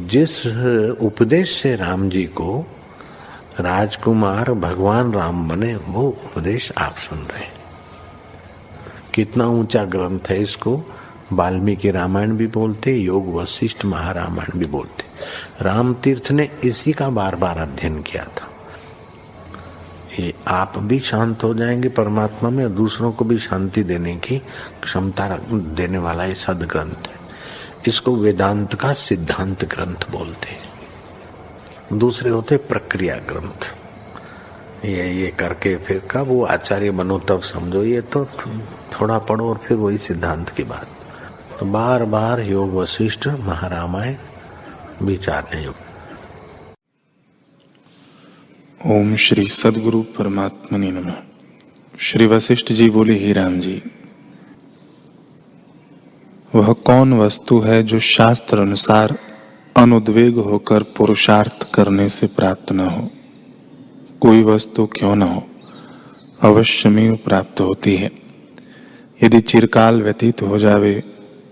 जिस उपदेश से राम जी को राजकुमार भगवान राम बने, वो उपदेश आप सुन रहे हैं। कितना ऊंचा ग्रंथ है। इसको वाल्मीकि रामायण भी बोलते, योग वशिष्ठ महारामायण भी बोलते। राम तीर्थ ने इसी का बार बार अध्ययन किया था। ये आप भी शांत हो जाएंगे परमात्मा में, और दूसरों को भी शांति देने की क्षमता देने वाला ये सदग्रंथ है। इसको वेदांत का सिद्धांत ग्रंथ बोलते हैं। दूसरे होते प्रक्रिया ग्रंथ। ये करके फिर कब वो आचार्य बनो तब समझो, ये तो थोड़ा पढ़ो और फिर वही सिद्धांत की बात। तो बार बार योग वशिष्ठ महारामायण विचारने योग। ओम श्री सद्गुरु परमात्मने नमः। श्री वशिष्ठ जी बोले, हे राम जी, वह कौन वस्तु है जो शास्त्र अनुसार अनुद्वेग होकर पुरुषार्थ करने से प्राप्त न हो? कोई वस्तु क्यों न हो, अवश्यमेव प्राप्त होती है। यदि चिरकाल व्यतीत हो जावे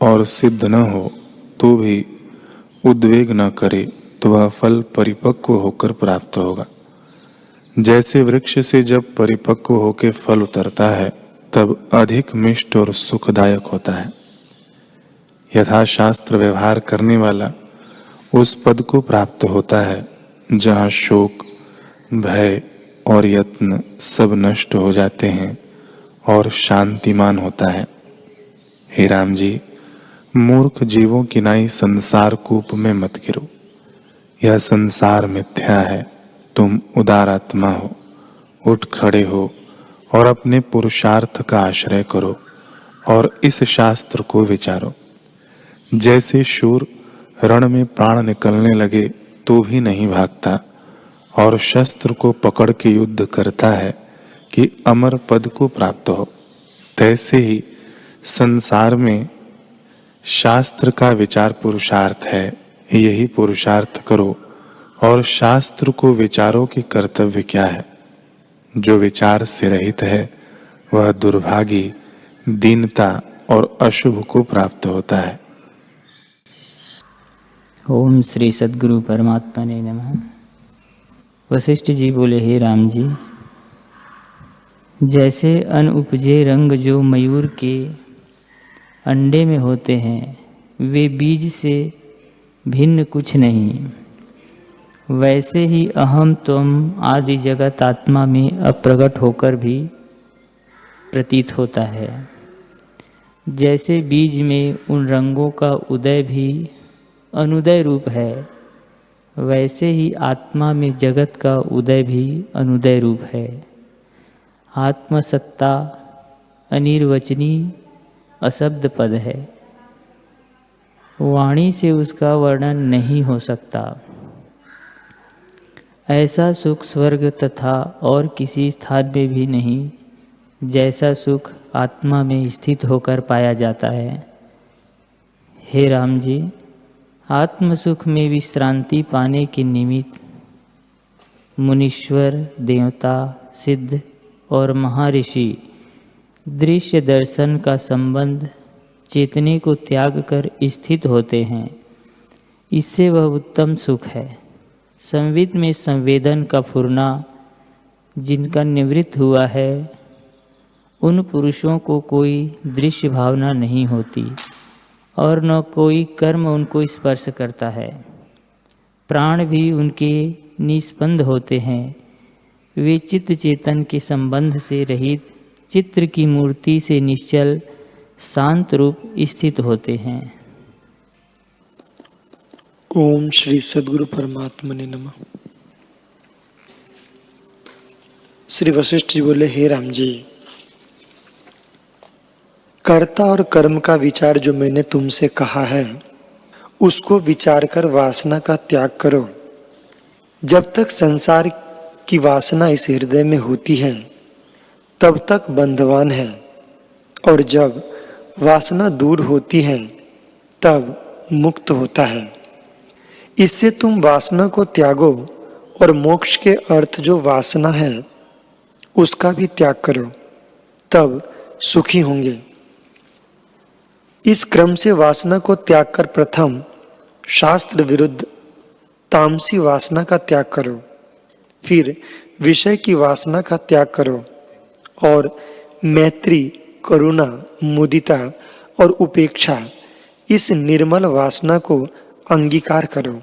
और सिद्ध न हो तो भी उद्वेग न करे तो वह फल परिपक्व होकर प्राप्त होगा। जैसे वृक्ष से जब परिपक्व होकर फल उतरता है तब अधिक मिष्ट और सुखदायक होता है, यथाशास्त्र व्यवहार करने वाला उस पद को प्राप्त होता है जहाँ शोक, भय और यत्न सब नष्ट हो जाते हैं और शांतिमान होता है। हे राम जी, मूर्ख जीवों की नाई संसार कूप में मत गिरो। यह संसार मिथ्या है, तुम उदार आत्मा हो। उठ खड़े हो और अपने पुरुषार्थ का आश्रय करो और इस शास्त्र को विचारो। जैसे शूर रण में प्राण निकलने लगे तो भी नहीं भागता और शस्त्र को पकड़ के युद्ध करता है कि अमर पद को प्राप्त हो, तैसे ही संसार में शास्त्र का विचार पुरुषार्थ है। यही पुरुषार्थ करो और शास्त्र को विचारो कि कर्तव्य क्या है। जो विचार से रहित है वह दुर्भागी, दीनता और अशुभ को प्राप्त होता है। ओम श्री सद्गुरु परमात्मा ने नमः। वशिष्ठ जी बोले, हे राम जी, जैसे अनउपजे रंग जो मयूर के अंडे में होते हैं, वे बीज से भिन्न कुछ नहीं, वैसे ही अहम तुम आदि जगत आत्मा में अप्रगट होकर भी प्रतीत होता है। जैसे बीज में उन रंगों का उदय भी अनुदय रूप है, वैसे ही आत्मा में जगत का उदय भी अनुदय रूप है। आत्मसत्ता अनिर्वचनी अशब्द पद है, वाणी से उसका वर्णन नहीं हो सकता। ऐसा सुख स्वर्ग तथा और किसी स्थान में भी नहीं, जैसा सुख आत्मा में स्थित होकर पाया जाता है। हे राम जी, आत्म सुख में विश्रांति पाने के निमित्त मुनीश्वर, देवता, सिद्ध और महर्षि दृश्य दर्शन का संबंध चेतने को त्याग कर स्थित होते हैं। इससे वह उत्तम सुख है। संविद में संवेदन का फुरना जिनका निवृत्त हुआ है, उन पुरुषों को कोई दृश्य भावना नहीं होती और न कोई कर्म उनको स्पर्श करता है। प्राण भी उनके निस्पंद होते हैं। वे चित्त चेतन के संबंध से रहित चित्र की मूर्ति से निश्चल शांत रूप स्थित होते हैं। ओम श्री सद्गुरु परमात्मने नमः। श्री वशिष्ठ जी बोले, हे राम जी, कर्ता और कर्म का विचार जो मैंने तुमसे कहा है, उसको विचार कर वासना का त्याग करो। जब तक संसार की वासना इस हृदय में होती है तब तक बंधवान है, और जब वासना दूर होती है तब मुक्त होता है। इससे तुम वासना को त्यागो और मोक्ष के अर्थ जो वासना है उसका भी त्याग करो, तब सुखी होंगे। इस क्रम से वासना को त्याग कर प्रथम शास्त्र विरुद्ध तामसी वासना का त्याग करो, फिर विषय की वासना का त्याग करो और मैत्री, करुणा, मुदिता और उपेक्षा इस निर्मल वासना को अंगीकार करो।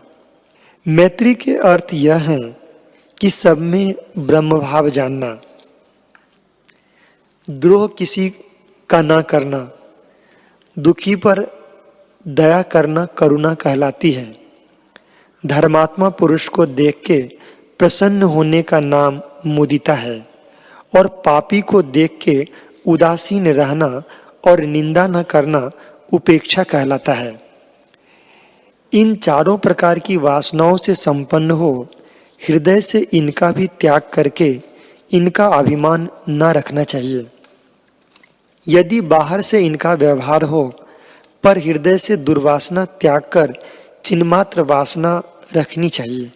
मैत्री के अर्थ यह है कि सब में ब्रह्म भाव जानना, द्रोह किसी का ना करना, दुखी पर दया करना करुणा कहलाती है। धर्मात्मा पुरुष को देख के प्रसन्न होने का नाम मुदिता है और पापी को देख के उदासीन रहना और निंदा न करना उपेक्षा कहलाता है। इन चारों प्रकार की वासनाओं से संपन्न हो हृदय से इनका भी त्याग करके इनका अभिमान न रखना चाहिए। यदि बाहर से इनका व्यवहार हो पर हृदय से दुर्वासना त्याग कर चिन्मात्र वासना रखनी चाहिए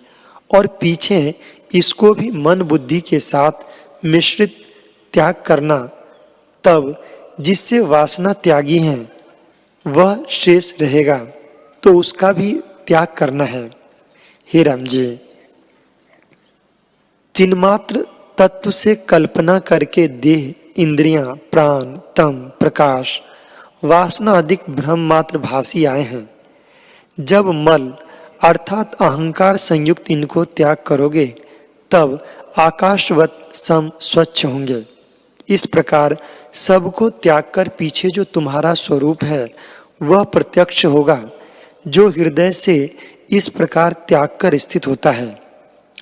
और पीछे इसको भी मन बुद्धि के साथ मिश्रित त्याग करना, तब जिससे वासना त्यागी है वह शेष रहेगा तो उसका भी त्याग करना है। हे राम जी, चिन्मात्र तत्व से कल्पना करके देह, इंद्रियां, प्राण, तम, प्रकाश, वासना अधिक ब्रह्म मात्र भासी आए हैं। जब मल अर्थात अहंकार संयुक्त इनको त्याग करोगे तब आकाशवत सम स्वच्छ होंगे। इस प्रकार सबको त्याग कर पीछे जो तुम्हारा स्वरूप है वह प्रत्यक्ष होगा। जो हृदय से इस प्रकार त्याग कर स्थित होता है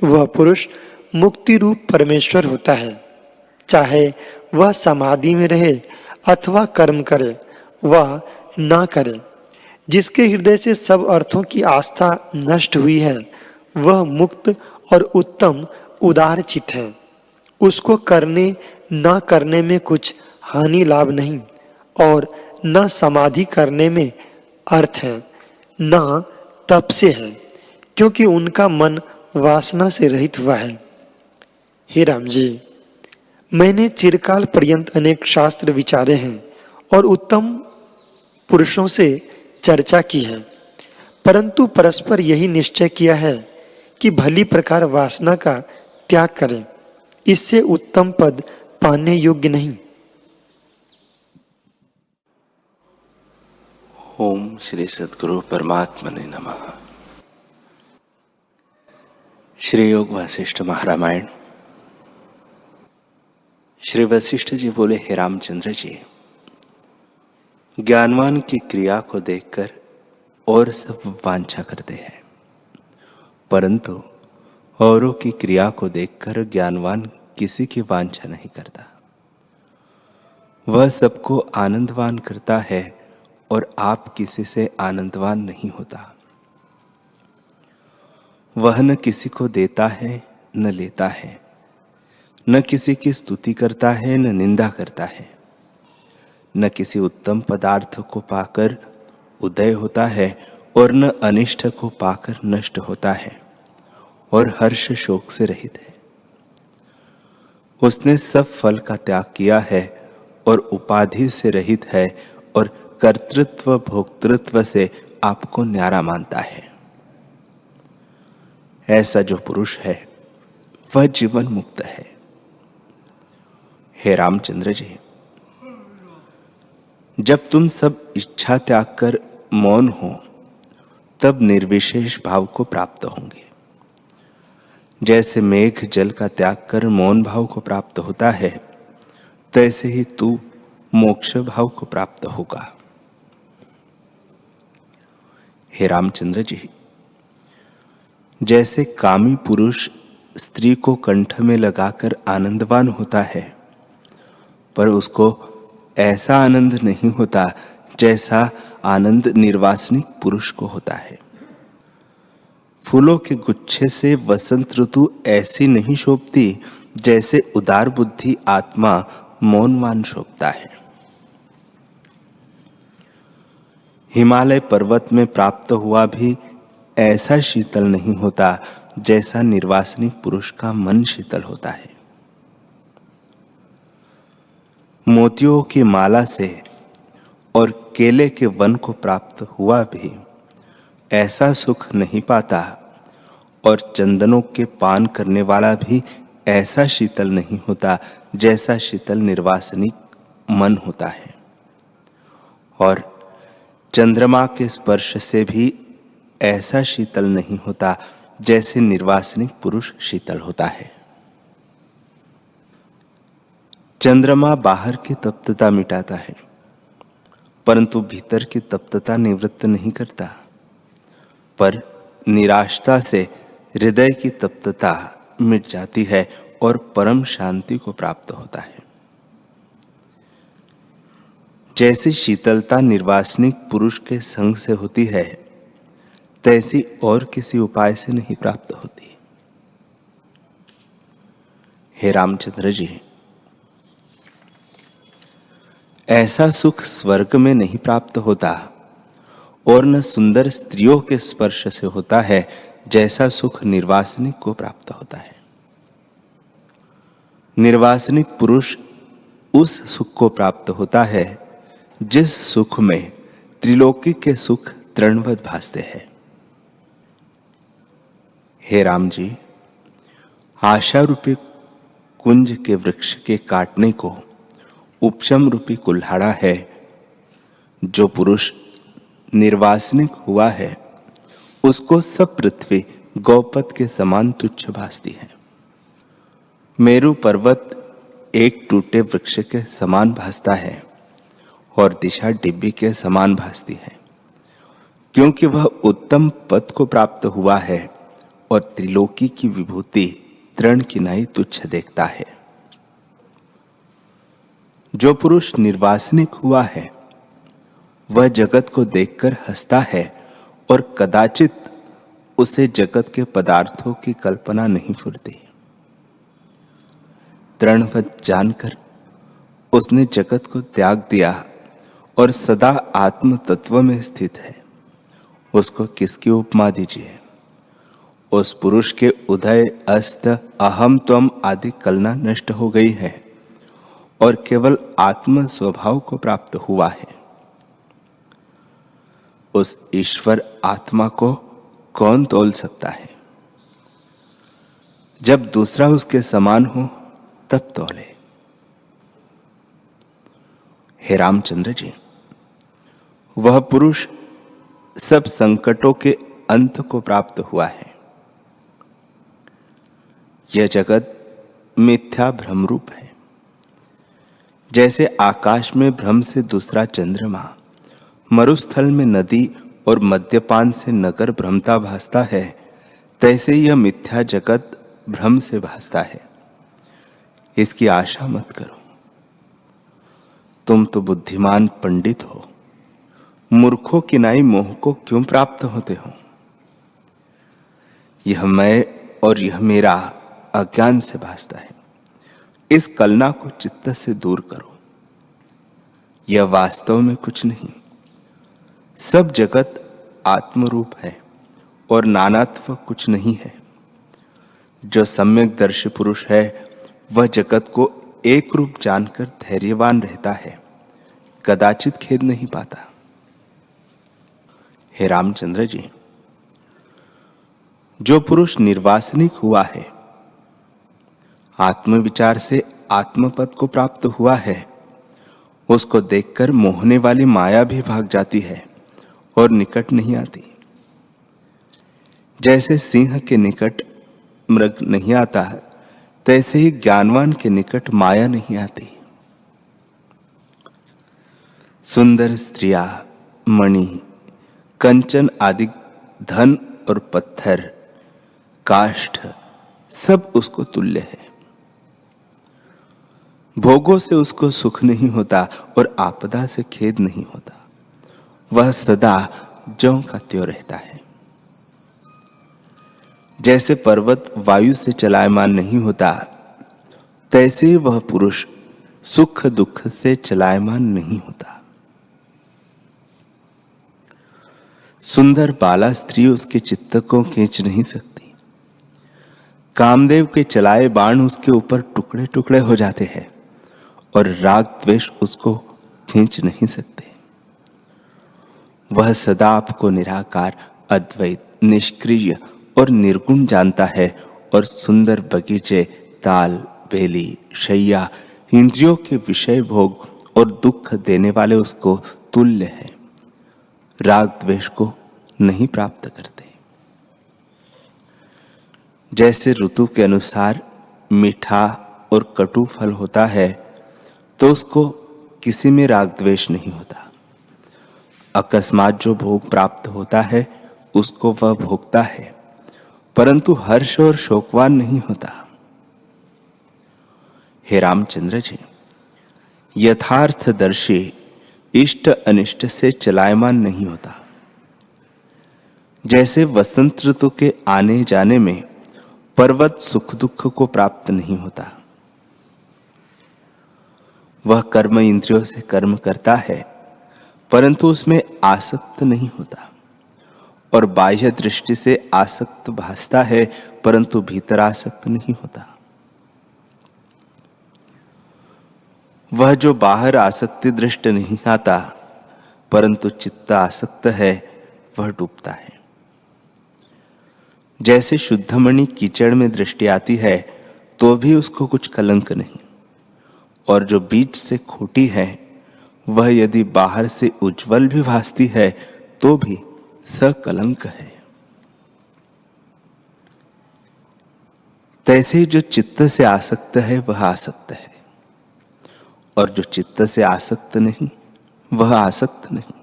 वह पुरुष मुक्ति रूप परमेश्वर होता है। चाहे वह समाधि में रहे अथवा कर्म करे वह ना करे। जिसके हृदय से सब अर्थों की आस्था नष्ट हुई है वह मुक्त और उत्तम उदार चित्त है। उसको करने ना करने में कुछ हानि लाभ नहीं और न समाधि करने में अर्थ है न तप से है, क्योंकि उनका मन वासना से रहित हुआ है। हे राम जी, मैंने चिरकाल पर्यंत अनेक शास्त्र विचारे हैं और उत्तम पुरुषों से चर्चा की है, परंतु परस्पर यही निश्चय किया है कि भली प्रकार वासना का त्याग करें, इससे उत्तम पद पाने योग्य नहीं। ओम श्री सद्गुरु परमात्मने नमः। श्री योग वशिष्ठ महारामायण। श्री वशिष्ठ जी बोले, हे रामचंद्र जी, ज्ञानवान की क्रिया को देखकर और सब वांछा करते हैं, परंतु औरों की क्रिया को देखकर ज्ञानवान किसी की वांछा नहीं करता। वह सबको आनंदवान करता है और आप किसी से आनंदवान नहीं होता। वह न किसी को देता है न लेता है, न किसी की स्तुति करता है न निंदा करता है, न किसी उत्तम पदार्थ को पाकर उदय होता है और न अनिष्ट को पाकर नष्ट होता है और हर्ष शोक से रहित है। उसने सब फल का त्याग किया है और उपाधि से रहित है और कर्तृत्व भोक्तृत्व से आपको न्यारा मानता है। ऐसा जो पुरुष है वह जीवन मुक्त है। हे रामचंद्र जी, जब तुम सब इच्छा त्याग कर मौन हो तब निर्विशेष भाव को प्राप्त होंगे। जैसे मेघ जल का त्याग कर मौन भाव को प्राप्त होता है, तैसे ही तू मोक्ष भाव को प्राप्त होगा। हे रामचंद्र जी, जैसे कामी पुरुष स्त्री को कंठ में लगाकर आनंदवान होता है, पर उसको ऐसा आनंद नहीं होता जैसा आनंद निर्वासनिक पुरुष को होता है। फूलों के गुच्छे से वसंत ऋतु ऐसी नहीं शोभती जैसे उदार बुद्धि आत्मा मौनवान शोभता है। हिमालय पर्वत में प्राप्त हुआ भी ऐसा शीतल नहीं होता जैसा निर्वासनिक पुरुष का मन शीतल होता है। मोतियों की माला से और केले के वन को प्राप्त हुआ भी ऐसा सुख नहीं पाता और चंदनों के पान करने वाला भी ऐसा शीतल नहीं होता जैसा शीतल निर्वासनिक मन होता है। और चंद्रमा के स्पर्श से भी ऐसा शीतल नहीं होता जैसे निर्वासनिक पुरुष शीतल होता है। चंद्रमा बाहर की तप्तता मिटाता है, परंतु भीतर की तप्तता निवृत्त नहीं करता, पर निराशता से हृदय की तप्तता मिट जाती है और परम शांति को प्राप्त होता है। जैसी शीतलता निर्वासनिक पुरुष के संग से होती है, तैसी और किसी उपाय से नहीं प्राप्त होती। हे रामचंद्र जी, ऐसा सुख स्वर्ग में नहीं प्राप्त होता और न सुंदर स्त्रियों के स्पर्श से होता है जैसा सुख निर्वासनिक को प्राप्त होता है। निर्वासनिक पुरुष उस सुख को प्राप्त होता है जिस सुख में त्रिलोकी के सुख तृणवत भासते हैं। हे राम जी, आशा रूपी कुंज के वृक्ष के काटने को उपशम रूपी कुल्हाड़ा है। जो पुरुष निर्वासनिक हुआ है उसको सब पृथ्वी गौपत के समान तुच्छ भासती है। मेरु पर्वत एक टूटे वृक्ष के समान भासता है और दिशा डिब्बी के समान भासती है, क्योंकि वह उत्तम पद को प्राप्त हुआ है और त्रिलोकी की विभूति तृण की नाई तुच्छ देखता है। जो पुरुष निर्वासनिक हुआ है वह जगत को देखकर हंसता है और कदाचित उसे जगत के पदार्थों की कल्पना नहीं फुरती। तृणवत जानकर उसने जगत को त्याग दिया और सदा आत्म तत्व में स्थित है। उसको किसकी उपमा दीजिए? उस पुरुष के उदय अस्त अहम त्वम आदि कलना नष्ट हो गई है और केवल आत्म स्वभाव को प्राप्त हुआ है। उस ईश्वर आत्मा को कौन तोल सकता है? जब दूसरा उसके समान हो तब तोले। हे रामचंद्र जी, वह पुरुष सब संकटों के अंत को प्राप्त हुआ है। यह जगत मिथ्या भ्रम रूप है। जैसे आकाश में भ्रम से दूसरा चंद्रमा, मरुस्थल में नदी और मद्यपान से नगर भ्रमता भासता है, तैसे यह मिथ्या जगत भ्रम से भासता है। इसकी आशा मत करो। तुम तो बुद्धिमान पंडित हो, मूर्खों की नाई मोह को क्यों प्राप्त होते हो? यह मैं और यह मेरा अज्ञान से भासता है। इस कलना को चित्त से दूर करो। यह वास्तव में कुछ नहीं। सब जगत आत्मरूप है और नानात्व कुछ नहीं है। जो सम्यक दर्शी पुरुष है वह जगत को एक रूप जानकर धैर्यवान रहता है, कदाचित खेद नहीं पाता। हे रामचंद्र जी, जो पुरुष निर्वासनिक हुआ है, आत्मविचार से आत्मपद को प्राप्त हुआ है, उसको देखकर मोहने वाली माया भी भाग जाती है और निकट नहीं आती। जैसे सिंह के निकट मृग नहीं आता, तैसे ही ज्ञानवान के निकट माया नहीं आती। सुंदर स्त्रियां, मणि, कंचन आदि धन और पत्थर, काष्ठ सब उसको तुल्य है। भोगों से उसको सुख नहीं होता और आपदा से खेद नहीं होता। वह सदा ज्यों का त्यों रहता है। जैसे पर्वत वायु से चलायमान नहीं होता, तैसे ही वह पुरुष सुख दुख से चलायमान नहीं होता। सुंदर बाला स्त्री उसके चित्त को खींच नहीं सकती। कामदेव के चलाए बाण उसके ऊपर टुकड़े टुकड़े हो जाते हैं और राग द्वेष उसको खींच नहीं सकते। वह सदा आपको निराकार, अद्वैत, निष्क्रिय और निर्गुण जानता है, और सुंदर बगीचे, ताल, बेली, शैया, इंद्रियों के विषय भोग और दुख देने वाले उसको तुल्य है, राग द्वेष को नहीं प्राप्त करते। जैसे ऋतु के अनुसार मीठा और कटु फल होता है, तो उसको किसी में राग द्वेष नहीं होता। अकस्मात जो भोग प्राप्त होता है उसको वह भोगता है, परंतु हर्ष और शोकवान नहीं होता। हे रामचंद्र जी, यथार्थदर्शी इष्ट अनिष्ट से चलायमान नहीं होता। जैसे वसंत ऋतु के आने जाने में पर्वत सुख दुख को प्राप्त नहीं होता, वह कर्म इंद्रियों से कर्म करता है, परंतु उसमें आसक्त नहीं होता, और बाह्य दृष्टि से आसक्त भासता है, परंतु भीतर आसक्त नहीं होता। वह जो बाहर आसक्ति दृष्ट नहीं आता, परंतु चित्त आसक्त है, वह डूबता है। जैसे शुद्ध मणि कीचड़ में दृष्टि आती है तो भी उसको कुछ कलंक नहीं, और जो बीच से खोटी है वह यदि बाहर से उज्जवल भी भासती है तो भी सकलंक है। तैसे जो चित्त से आसक्त है वह आसक्त है, और जो चित्त से आसक्त नहीं वह आसक्त नहीं।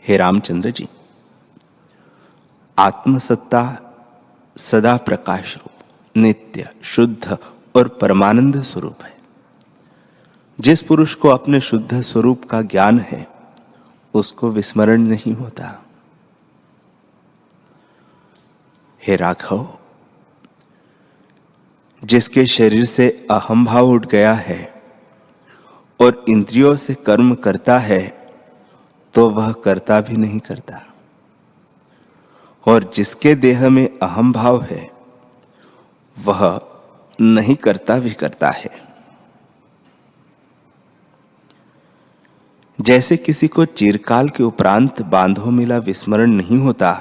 हे रामचंद्र जी, आत्मसत्ता सदा प्रकाश रूप, नित्य, शुद्ध और परमानंद स्वरूप है। जिस पुरुष को अपने शुद्ध स्वरूप का ज्ञान है उसको विस्मरण नहीं होता। हे राघव, जिसके शरीर से अहम भाव उठ गया है और इंद्रियों से कर्म करता है, तो वह करता भी नहीं करता, और जिसके देह में अहम भाव है वह नहीं करता भी करता है। जैसे किसी को चिरकाल के उपरांत बांधो मिला विस्मरण नहीं होता,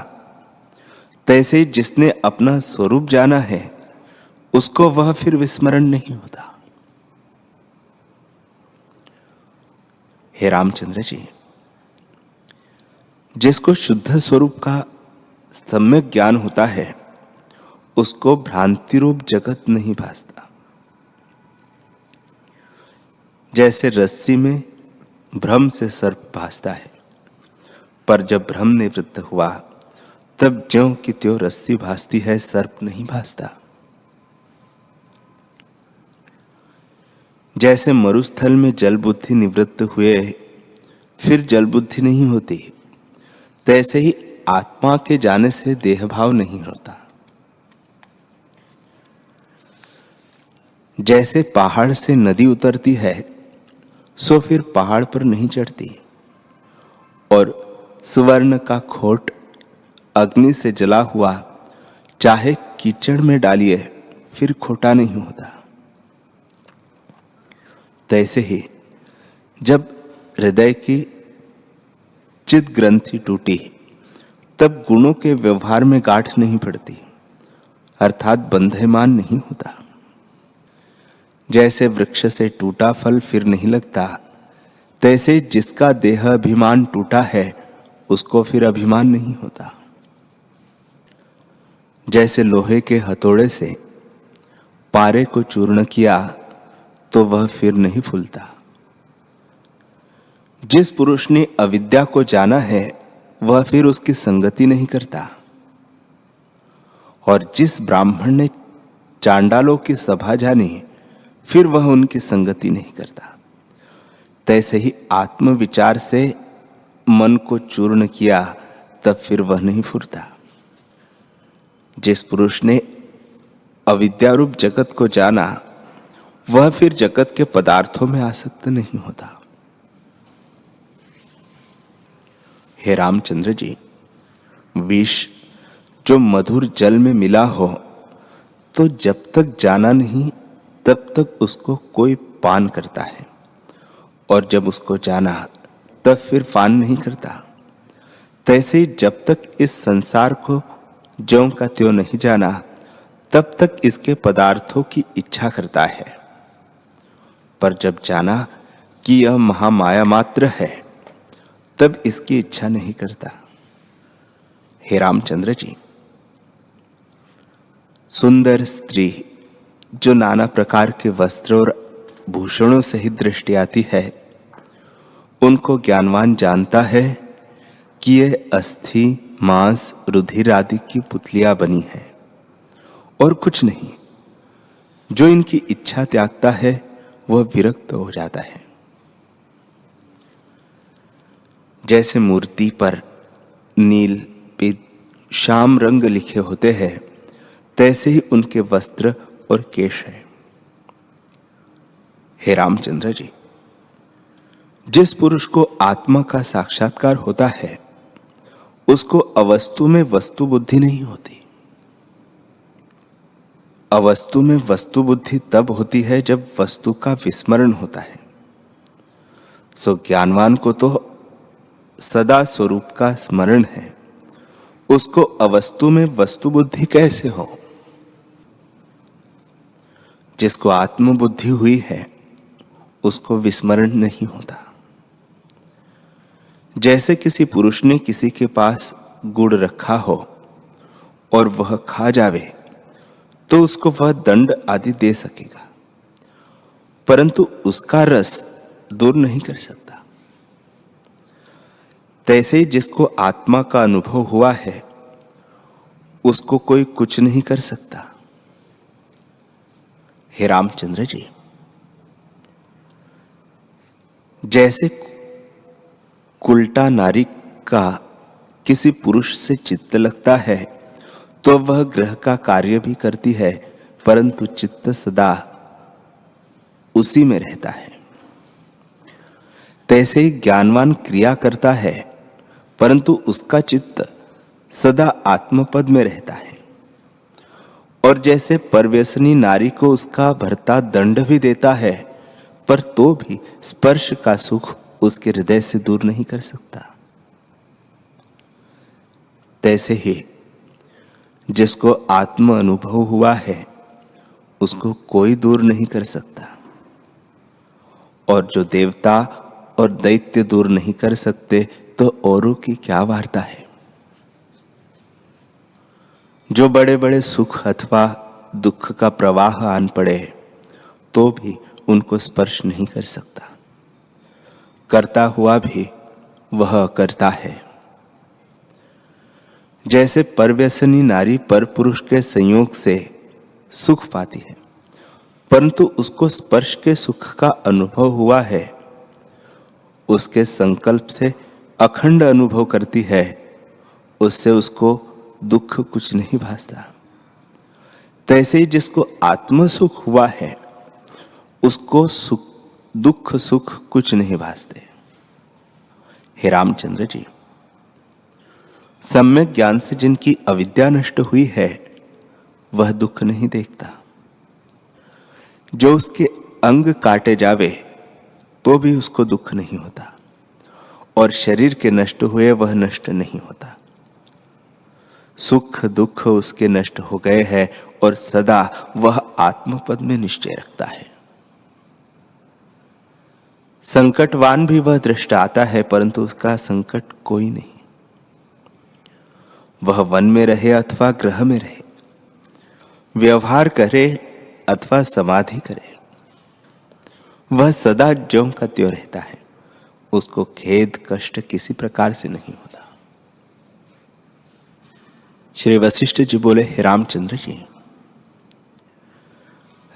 तैसे जिसने अपना स्वरूप जाना है उसको वह फिर विस्मरण नहीं होता। हे रामचंद्र जी, जिसको शुद्ध स्वरूप का सम्यक ज्ञान होता है उसको भ्रांति रूप जगत नहीं भासता। जैसे रस्सी में भ्रम से सर्प भासता है, पर जब भ्रम निवृत्त हुआ तब ज्यों की त्यों रस्सी भासती है, सर्प नहीं भासता। जैसे मरुस्थल में जल बुद्धि निवृत्त हुए फिर जल बुद्धि नहीं होती, तैसे ही आत्मा के जाने से देह भाव नहीं होता। जैसे पहाड़ से नदी उतरती है सो फिर पहाड़ पर नहीं चढ़ती, और सुवर्ण का खोट अग्नि से जला हुआ चाहे कीचड़ में डालिए फिर खोटा नहीं होता। तैसे ही जब हृदय की चित ग्रंथि टूटी तब गुणों के व्यवहार में गांठ नहीं पड़ती, अर्थात बंधयमान नहीं होता। जैसे वृक्ष से टूटा फल फिर नहीं लगता, तैसे जिसका देह अभिमान टूटा है उसको फिर अभिमान नहीं होता। जैसे लोहे के हथौड़े से पारे को चूर्ण किया तो वह फिर नहीं फूलता। जिस पुरुष ने अविद्या को जाना है वह फिर उसकी संगति नहीं करता, और जिस ब्राह्मण ने चांडालों की सभा जानी फिर वह उनकी संगति नहीं करता। तैसे ही आत्म विचार से मन को चूर्ण किया तब फिर वह नहीं फुरता। जिस पुरुष ने अविद्यारूप जगत को जाना वह फिर जगत के पदार्थों में आसक्त नहीं होता। हे रामचंद्र जी, विष जो मधुर जल में मिला हो तो जब तक जाना नहीं तब तक उसको कोई पान करता है, और जब उसको जाना तब फिर पान नहीं करता। तैसे ही जब तक इस संसार को ज्यों का त्यों नहीं जाना, तब तक इसके पदार्थों की इच्छा करता है। पर जब जाना कि यह महामाया मात्र है, तब इसकी इच्छा नहीं करता। हे रामचंद्र जी, सुंदर स्त्री जो नाना प्रकार के वस्त्र और भूषणों सहित दृष्टि आती है, उनको ज्ञानवान जानता है कि ये अस्थि, मांस, रुधिर आदि की पुतलियां बनी हैं और कुछ नहीं। जो इनकी इच्छा त्यागता है वह विरक्त हो जाता है। जैसे मूर्ति पर नील, पीत, श्याम रंग लिखे होते हैं, तैसे ही उनके वस्त्र और केश है। हे रामचंद्र जी, जिस पुरुष को आत्मा का साक्षात्कार होता है, उसको अवस्तु में वस्तु बुद्धि नहीं होती। अवस्तु में वस्तु बुद्धि तब होती है जब वस्तु का विस्मरण होता है। सो ज्ञानवान को तो सदा स्वरूप का स्मरण है, उसको अवस्तु में वस्तु बुद्धि कैसे हो? जिसको आत्मबुद्धि हुई है, उसको विस्मरण नहीं होता। जैसे किसी पुरुष ने किसी के पास गुड़ रखा हो और वह खा जावे, तो उसको वह दंड आदि दे सकेगा, परंतु उसका रस दूर नहीं कर सकता। तैसे ही जिसको आत्मा का अनुभव हुआ है, उसको कोई कुछ नहीं कर सकता। हे रामचंद्र जी, जैसे कुलटा नारी का किसी पुरुष से चित्त लगता है, तो वह ग्रह का कार्य भी करती है, परंतु चित्त सदा उसी में रहता है। तैसे ही ज्ञानवान क्रिया करता है, परंतु उसका चित्त सदा आत्मपद में रहता है। और जैसे परव्यसनी नारी को उसका भर्ता दंड भी देता है, पर तो भी स्पर्श का सुख उसके हृदय से दूर नहीं कर सकता। तैसे ही जिसको आत्म अनुभव हुआ है, उसको कोई दूर नहीं कर सकता। और जो देवता और दैत्य दूर नहीं कर सकते, तो औरों की क्या वार्ता है। जो बड़े बड़े सुख अथवा दुख का प्रवाह आन पड़े, तो भी उनको स्पर्श नहीं कर सकता। करता हुआ भी वह करता है। जैसे परव्यसनी नारी पर पुरुष के संयोग से सुख पाती है, परंतु उसको स्पर्श के सुख का अनुभव हुआ है, उसके संकल्प से अखंड अनुभव करती है, उससे उसको दुख कुछ नहीं भासता। तैसे ही जिसको आत्म सुख हुआ है, उसको सुख, दुख सुख कुछ नहीं भासते। हे रामचंद्र जी, सम्यक ज्ञान से जिनकी अविद्या नष्ट हुई है, वह दुख नहीं देखता। जो उसके अंग काटे जावे, तो भी उसको दुख नहीं होता, और शरीर के नष्ट हुए वह नष्ट नहीं होता। सुख दुख उसके नष्ट हो गए हैं, और सदा वह आत्मपद में निश्चय रखता है। संकटवान भी वह दृष्ट आता है, परंतु उसका संकट कोई नहीं। वह वन में रहे अथवा ग्रह में रहे, व्यवहार करे अथवा समाधि करे, वह सदा ज्यों का त्यों रहता है। उसको खेद कष्ट किसी प्रकार से नहीं होता। श्री वशिष्ठ जी बोले, हे रामचंद्र जी,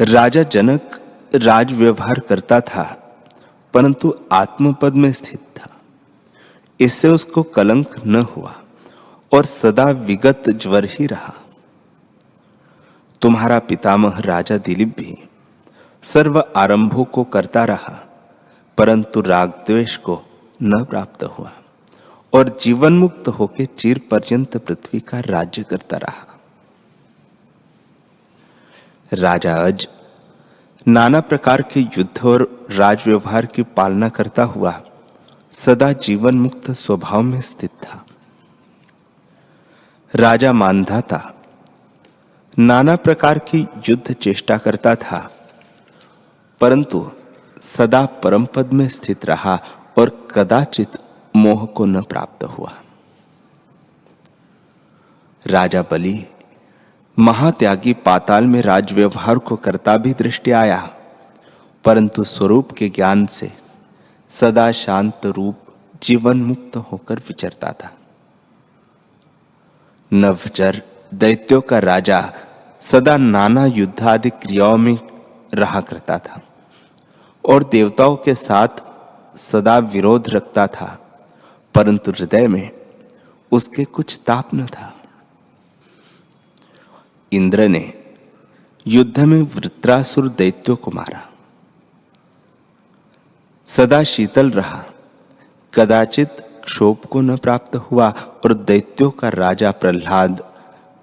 राजा जनक राज व्यवहार करता था, परंतु आत्मपद में स्थित था। इससे उसको कलंक न हुआ और सदा विगत ज्वर ही रहा। तुम्हारा पितामह राजा दिलीप भी सर्व आरंभों को करता रहा, परंतु राग द्वेष को न प्राप्त हुआ और जीवन मुक्त होकर चिर पर्यंत पृथ्वी का राज्य करता रहा। राजा अज नाना प्रकार के युद्ध और राज व्यवहार की पालना करता हुआ सदा जीवन मुक्त स्वभाव में स्थित था। राजा मानधाता नाना प्रकार की युद्ध चेष्टा करता था, परंतु सदा परम पद में स्थित रहा और कदाचित मोह को न प्राप्त हुआ। राजा बलि महात्यागी पाताल में राज व्यवहार को करता भी दृष्टि आया, परंतु स्वरूप के ज्ञान से सदा शांत रूप जीवन मुक्त होकर विचरता था। नवचर दैत्यों का राजा सदा नाना युद्ध आदि क्रियाओं में रहा करता था और देवताओं के साथ सदा विरोध रखता था, परंतु हृदय में उसके कुछ ताप न था। इंद्र ने युद्ध में वृत्रासुर दैत्यों को मारा, सदा शीतल रहा, कदाचित क्षोभ को न प्राप्त हुआ और दैत्यों का राजा प्रहलाद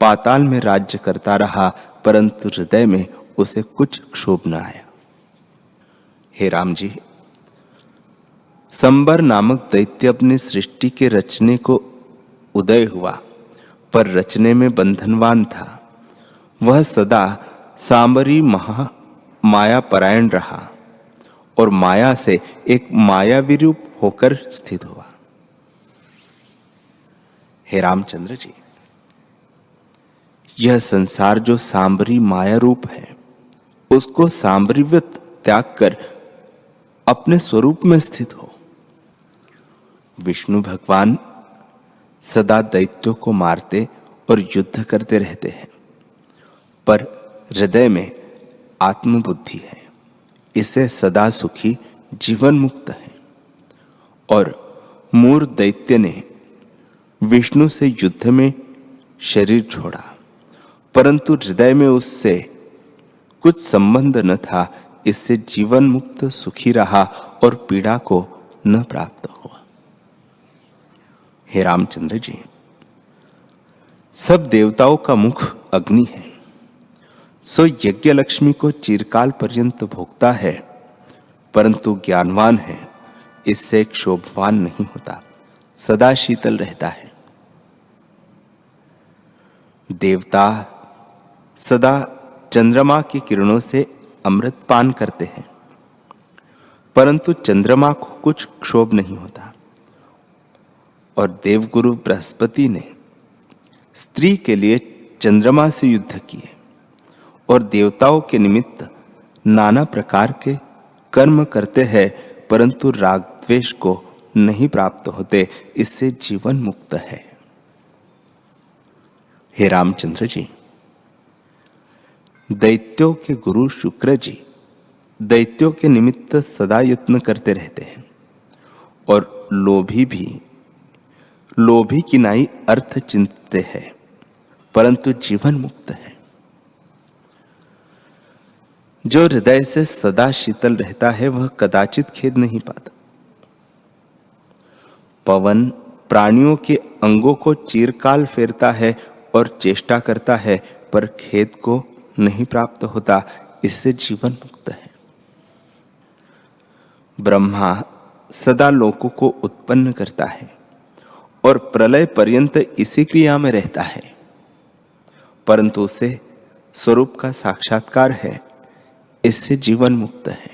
पाताल में राज्य करता रहा, परंतु हृदय में उसे कुछ क्षोभ न आया। हे राम जी, संबर नामक दैत्य अपनी सृष्टि के रचने को उदय हुआ, पर रचने में बंधनवान था। वह सदा सांबरी माया परायण रहा और माया से एक मायावी रूप होकर स्थित हुआ। हे रामचंद्र जी, यह संसार जो सांबरी माया रूप है, उसको सांबरीवत त्याग कर अपने स्वरूप में स्थित हो। विष्णु भगवान सदा दैत्यों को मारते और युद्ध करते रहते हैं, पर हृदय में आत्मबुद्धि है, इससे सदा सुखी जीवन मुक्त है। और मूर दैत्य ने विष्णु से युद्ध में शरीर छोड़ा, परंतु हृदय में उससे कुछ संबंध न था, इससे जीवन मुक्त सुखी रहा और पीड़ा को न प्राप्त हुआ। हे रामचंद्र जी, सब देवताओं का मुख अग्नि है, सो यज्ञ लक्ष्मी को चिरकाल पर्यंत भोगता है, परंतु ज्ञानवान है, इससे क्षोभवान नहीं होता, सदा शीतल रहता है। देवता सदा चंद्रमा की किरणों से अमृत पान करते हैं, परंतु चंद्रमा को कुछ क्षोभ नहीं होता। और देवगुरु बृहस्पति ने स्त्री के लिए चंद्रमा से युद्ध किए और देवताओं के निमित्त नाना प्रकार के कर्म करते हैं, परंतु राग द्वेष को नहीं प्राप्त होते, इससे जीवन मुक्त है। हे रामचंद्र जी, दैत्यों के गुरु शुक्र जी दैत्यों के निमित्त सदा यत्न करते रहते हैं और लोभी की नाई अर्थ चिंतते हैं, परंतु जीवन मुक्त है। जो हृदय से सदा शीतल रहता है, वह कदाचित खेद नहीं पाता। पवन प्राणियों के अंगों को चिरकाल फेरता है और चेष्टा करता है, पर खेद को नहीं प्राप्त होता, इससे जीवन मुक्त है। ब्रह्मा सदा लोकों को उत्पन्न करता है और प्रलय पर्यंत इसी क्रिया में रहता है, परंतु उसे स्वरूप का साक्षात्कार है, इससे जीवन मुक्त है।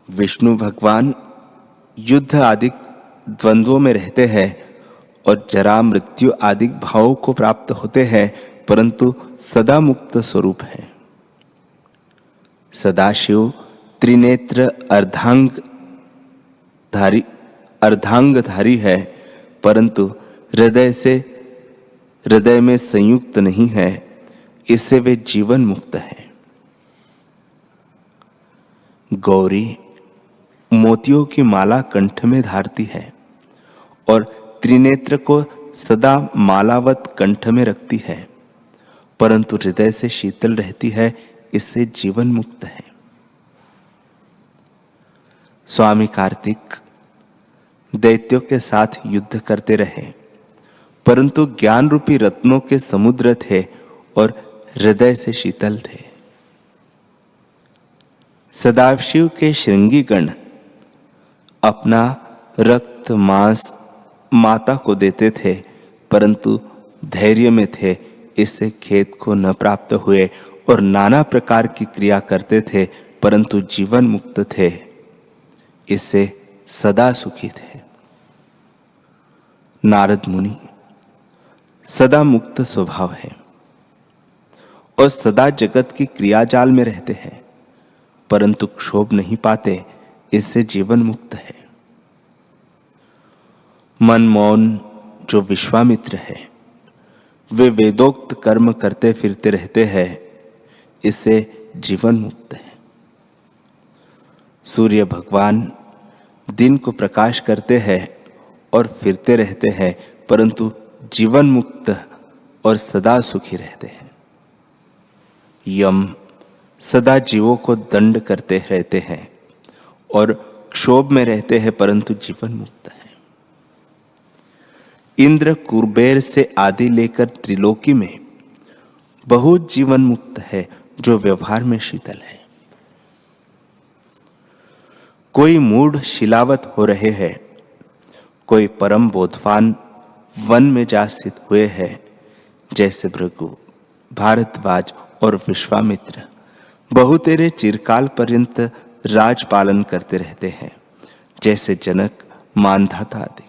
विष्णु भगवान युद्ध आदि द्वंद्वों में रहते हैं और जरा मृत्यु आदि भावों को प्राप्त होते हैं, परंतु सदा मुक्त स्वरूप है। सदाशिव त्रिनेत्र अर्धांगधारी है, परंतु हृदय में संयुक्त नहीं है, इससे वे जीवन मुक्त है। गौरी मोतियों की माला कंठ में धारती है और त्रिनेत्र को सदा मालावत कंठ में रखती है, परंतु हृदय से शीतल रहती है, इससे जीवन मुक्त है। स्वामी कार्तिक दैत्यों के साथ युद्ध करते रहे, परंतु ज्ञान रूपी रत्नों के समुद्र थे और हृदय से शीतल थे। सदाशिव के श्रृंगी गण अपना रक्त मांस माता को देते थे, परंतु धैर्य में थे, इससे खेद को न प्राप्त हुए, और नाना प्रकार की क्रिया करते थे परंतु जीवन मुक्त थे, इससे सदा सुखी थे। नारद मुनि सदा मुक्त स्वभाव है और सदा जगत की क्रियाजाल में रहते हैं, परंतु क्षोभ नहीं पाते, इससे जीवन मुक्त है। मनमौन जो विश्वामित्र है, वे वेदोक्त कर्म करते फिरते रहते हैं, इससे जीवन मुक्त है। सूर्य भगवान दिन को प्रकाश करते हैं और फिरते रहते हैं, परंतु जीवन मुक्त और सदा सुखी रहते हैं। यम सदा जीवों को दंड करते रहते हैं और क्षोभ में रहते हैं, परंतु जीवन मुक्त है। इंद्र कुबेर से आदि लेकर त्रिलोकी में बहुत जीवन मुक्त है, जो व्यवहार में शीतल है। कोई मूढ़ शिलावत हो रहे हैं, कोई परम बोधवान वन में जा स्थित हुए हैं, जैसे भृगु, भारद्वाज और विश्वामित्र बहुतेरे चिरकाल पर्यंत राजपालन करते रहते हैं, जैसे जनक, मानधाता आदि।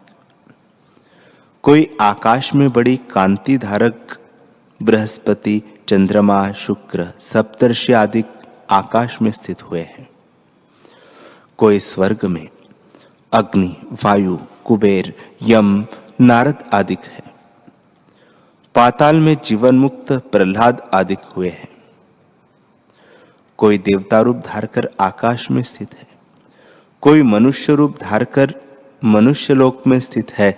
कोई आकाश में बड़ी कांति धारक बृहस्पति, चंद्रमा, शुक्र, सप्तर्षि आदि आकाश में स्थित हुए हैं। कोई स्वर्ग में अग्नि, वायु, कुबेर, यम, नारद आदि है। पाताल में जीवन मुक्त प्रहलाद आदि हुए हैं। कोई देवता रूप धारकर आकाश में स्थित है, कोई मनुष्य रूप धारकर मनुष्य लोक में स्थित है,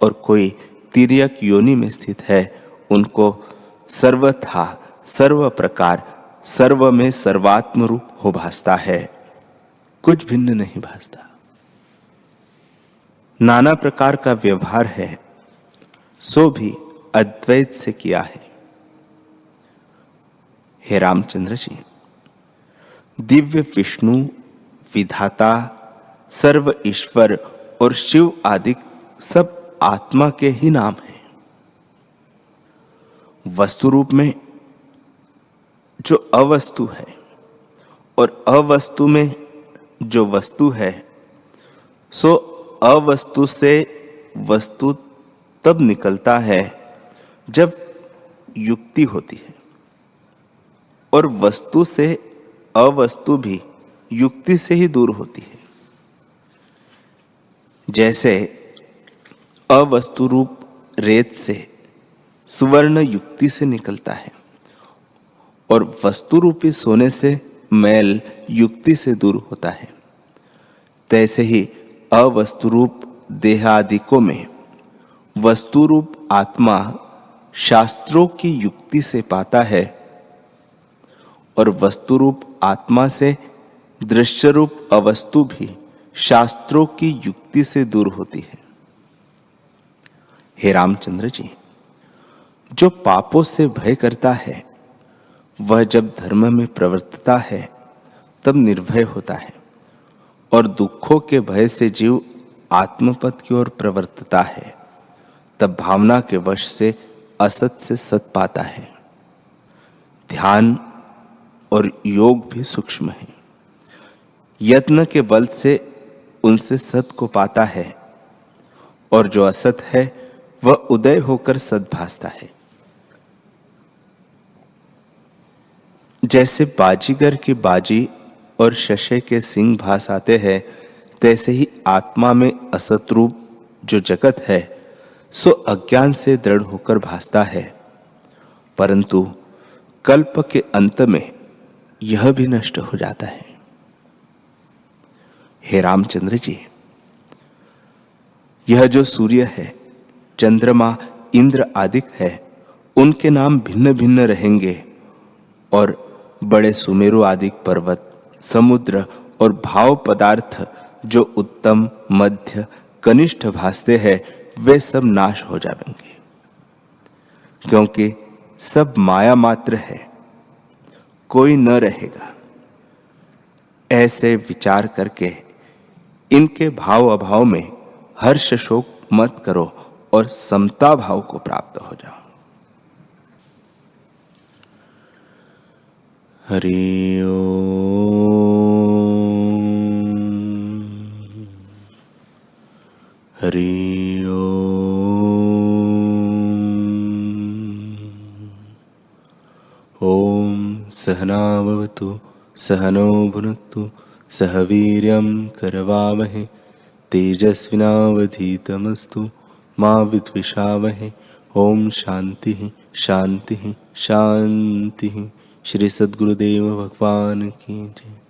और कोई तिर्यक योनि में स्थित है। उनको सर्वथा, सर्व प्रकार, सर्व में सर्वात्म रूप हो भासता है, कुछ भिन्न नहीं भासता। नाना प्रकार का व्यवहार है, सो भी अद्वैत से किया है। हे रामचंद्र जी, दिव्य विष्णु, विधाता, सर्व ईश्वर और शिव आदि सब आत्मा के ही नाम हैं। वस्तु रूप में जो अवस्तु है और अवस्तु में जो वस्तु है, सो अवस्तु से वस्तु तब निकलता है जब युक्ति होती है, और वस्तु से अवस्तु भी युक्ति से ही दूर होती है। जैसे अवस्तु रूप रेत से सुवर्ण युक्ति से निकलता है, और वस्तु रूपी सोने से मैल युक्ति से दूर होता है, तैसे ही अवस्तु रूप देहादिकों में वस्तु रूप आत्मा शास्त्रों की युक्ति से पाता है, और वस्तु रूप आत्मा से दृश्य रूप अवस्तु भी शास्त्रों की युक्ति से दूर होती है। हे रामचंद्र जी, जो पापों से भय करता है, वह जब धर्म में प्रवर्तता है तब निर्भय होता है, और दुखों के भय से जीव आत्मपद की ओर प्रवर्तता है, तब भावना के वश से असत से सत पाता है। ध्यान और योग भी सूक्ष्म है, यत्न के बल से उनसे सत को पाता है, और जो असत है वह उदय होकर सत भासता है। जैसे बाजीगर की बाजी और शशे के सिंह भास आते हैं, तैसे ही आत्मा में असत रूप जो जगत है, सो अज्ञान से दृढ़ होकर भासता है, परंतु कल्प के अंत में यह भी नष्ट हो जाता है। हे रामचंद्र जी, यह जो सूर्य है, चंद्रमा, इंद्र आदि है, उनके नाम भिन्न भिन्न रहेंगे, और बड़े सुमेरु आदि पर्वत, समुद्र और भाव पदार्थ जो उत्तम, मध्य, कनिष्ठ भासते हैं, वे सब नाश हो जाएंगे, क्योंकि सब माया मात्र है, कोई न रहेगा। ऐसे विचार करके इनके भाव अभाव में हर्ष शोक मत करो और समता भाव को प्राप्त हो जाओ। हरि ओम, हरि ओम। सहना भवतु सहनो भुनक्तु सह वीर्यं करवावहै तेजस्विनावधीतमस्तु मा विद्विषावहै। ओम शांति शांति शांति। श्री सद्गुरुदेव भगवान की जय।